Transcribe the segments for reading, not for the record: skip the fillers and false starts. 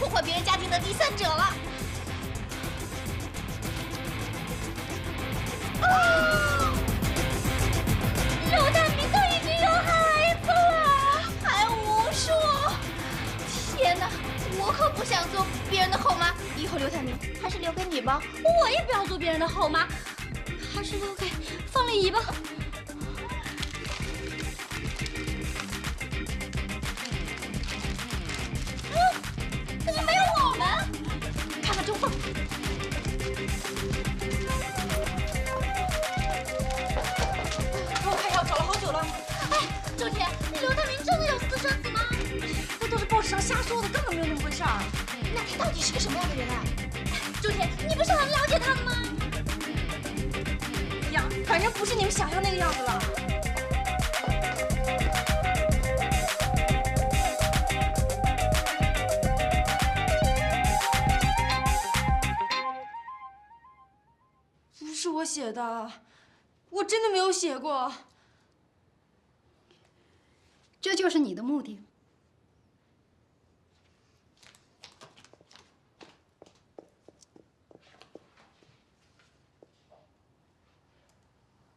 破坏别人家庭的第三者了。啊！刘大明都已经有孩子了，还无数。天哪，我可不想做别人的后妈。以后刘大明还是留给你吧，我也不要做别人的后妈，还是留给方丽仪吧。 可是没有我们，看看周凤。给我看药，找了好久了。哎，周天，刘大明真的有私生子吗？那都是报纸上瞎说的，根本没有那么回事儿。那他到底是个什么样的人啊？周天，你不是很了解他的吗？呀，反正不是你们想象那个样子了。 不是我写的，我真的没有写过。这就是你的目的。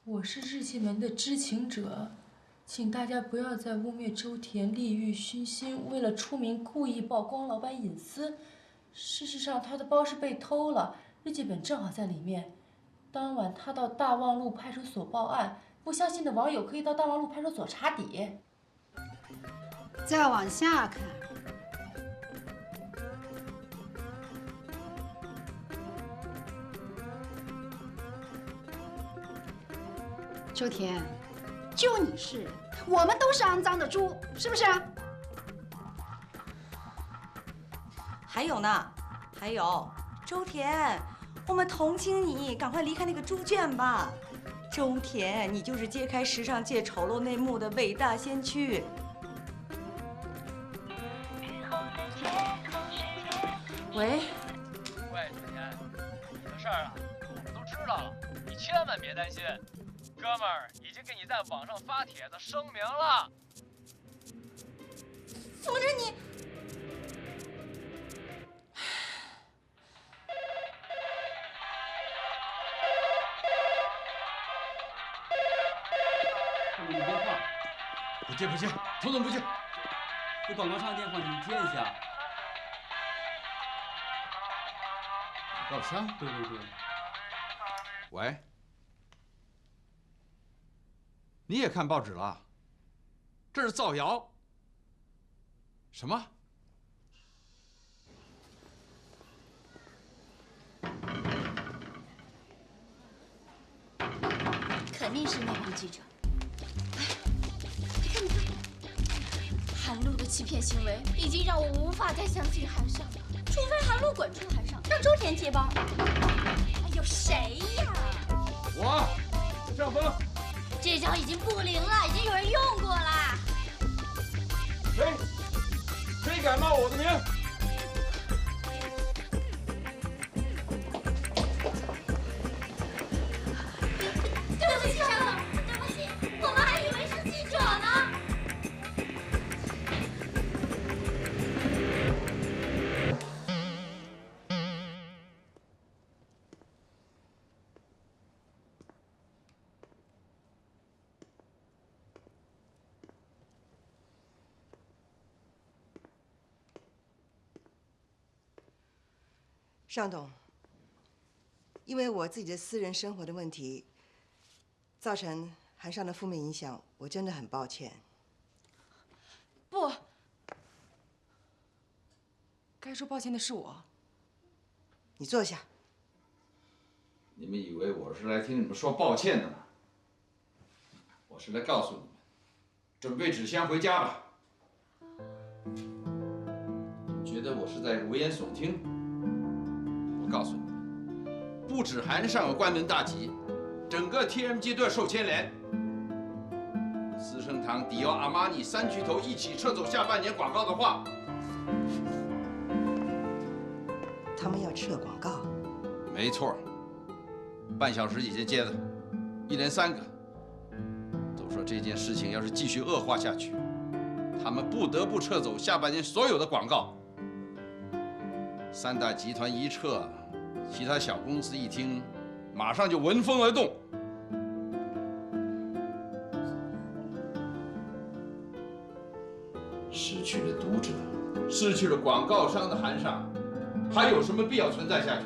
我是日记门的知情者，请大家不要再污蔑周田利欲熏心，为了出名故意曝光老板隐私。事实上，他的包是被偷了，日记本正好在里面。 当晚，他到大望路派出所报案，不相信的网友可以到大望路派出所查底。再往下看，周田，就你是，我们都是肮脏的猪，是不是啊？还有呢，还有周田。 我们同情你，赶快离开那个猪圈吧。周田，你就是揭开时尚界丑陋内幕的伟大先驱。喂，周田，你的事儿啊，我们都知道了，你千万别担心。哥们儿已经给你在网上发帖子声明了。怎么着你？ 你电话，不接不接，统统不接。这广告商的电话你接一下。广告商？对对对。喂，你也看报纸了？这是造谣。什么？肯定是那帮记者。哎，你看，你看，韩露的欺骗行为已经让我无法再相信韩尚了。除非韩露滚出韩尚，让周田接帮。还有谁呀？我，尚峰。这招已经不灵了，已经有人用过了。谁敢冒我的名？ 尚董，因为我自己的私人生活的问题，造成韩尚的负面影响，我真的很抱歉。不，该说抱歉的是我。你坐下。你们以为我是来听你们说抱歉的吗？我是来告诉你们，准备纸箱回家吧。你们觉得我是在危言耸听？ 我告诉你们，不止韩尚有关门大吉，整个 TMG 都要受牵连。资生堂、迪奥、阿玛尼三巨头一起撤走下半年广告的话，他们要撤广告？没错，半小时以前接的，一连3个。都说这件事情要是继续恶化下去，他们不得不撤走下半年所有的广告。三大集团一撤，其他小公司一听，马上就闻风而动。失去了读者，失去了广告商的含赏，还有什么必要存在下去？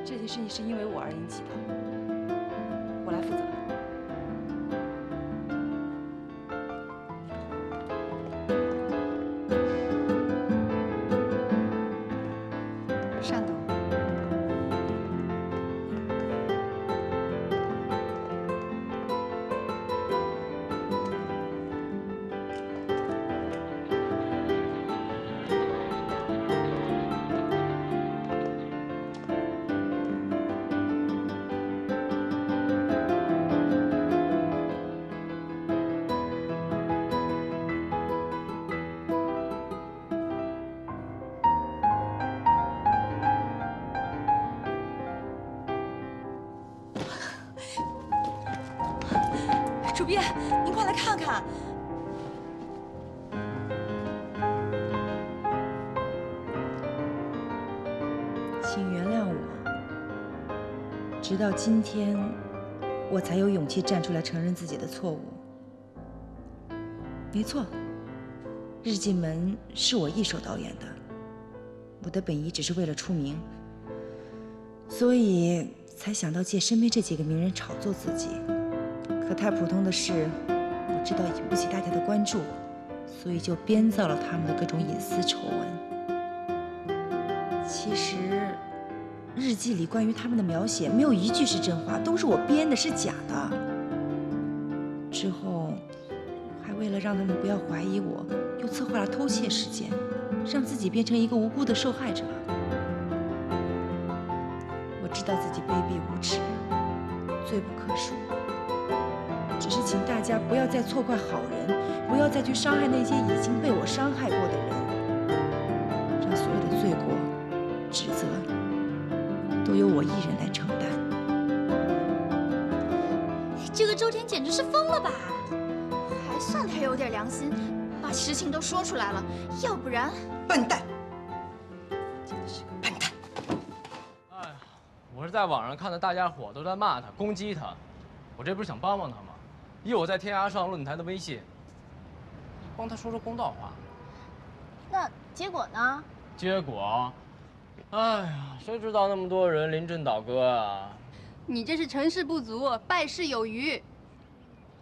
这件事情是因为我而引起的，我来负责。单董，主编，您快来看看。请原谅我，直到今天，我才有勇气站出来承认自己的错误。没错，日记门是我一手导演的，我的本意只是为了出名，所以才想到借身边这几个名人炒作自己。可太普通的事，我知道引不起大家的关注，所以就编造了他们的各种隐私丑闻。其实，日记里关于他们的描写没有一句是真话，都是我编的，是假的。之后，还为了让他们不要怀疑我，又策划了偷窃事件，让自己变成一个无辜的受害者。我知道自己卑鄙无耻，罪不可恕。只是请大家不要再错怪好人，不要再去伤害那些已经被我伤害过的人，让所有的罪过、指责都由我一人来承担。这个周田简直是疯了吧！还算他有点良心，把实情都说出来了，要不然……笨蛋，真的是个笨蛋！哎呀，我是在网上看到大家伙都在骂他、攻击他，我这不是想帮帮他吗？以我在天涯上论坛的威信，帮他说说公道话。那结果呢？结果，哎呀，谁知道那么多人临阵倒戈啊！你这是成事不足，败事有余。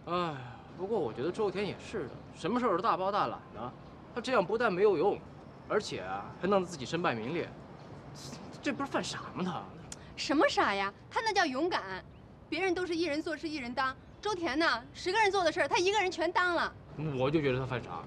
哎，不过我觉得周田也是的，什么事儿都大包大揽的。他这样不但没有用，而且还弄得自己身败名裂，这不是犯傻吗？他什么傻呀？他那叫勇敢。别人都是一人做事一人当，周田呢，10个人做的事儿，他一个人全当了。我就觉得他犯傻。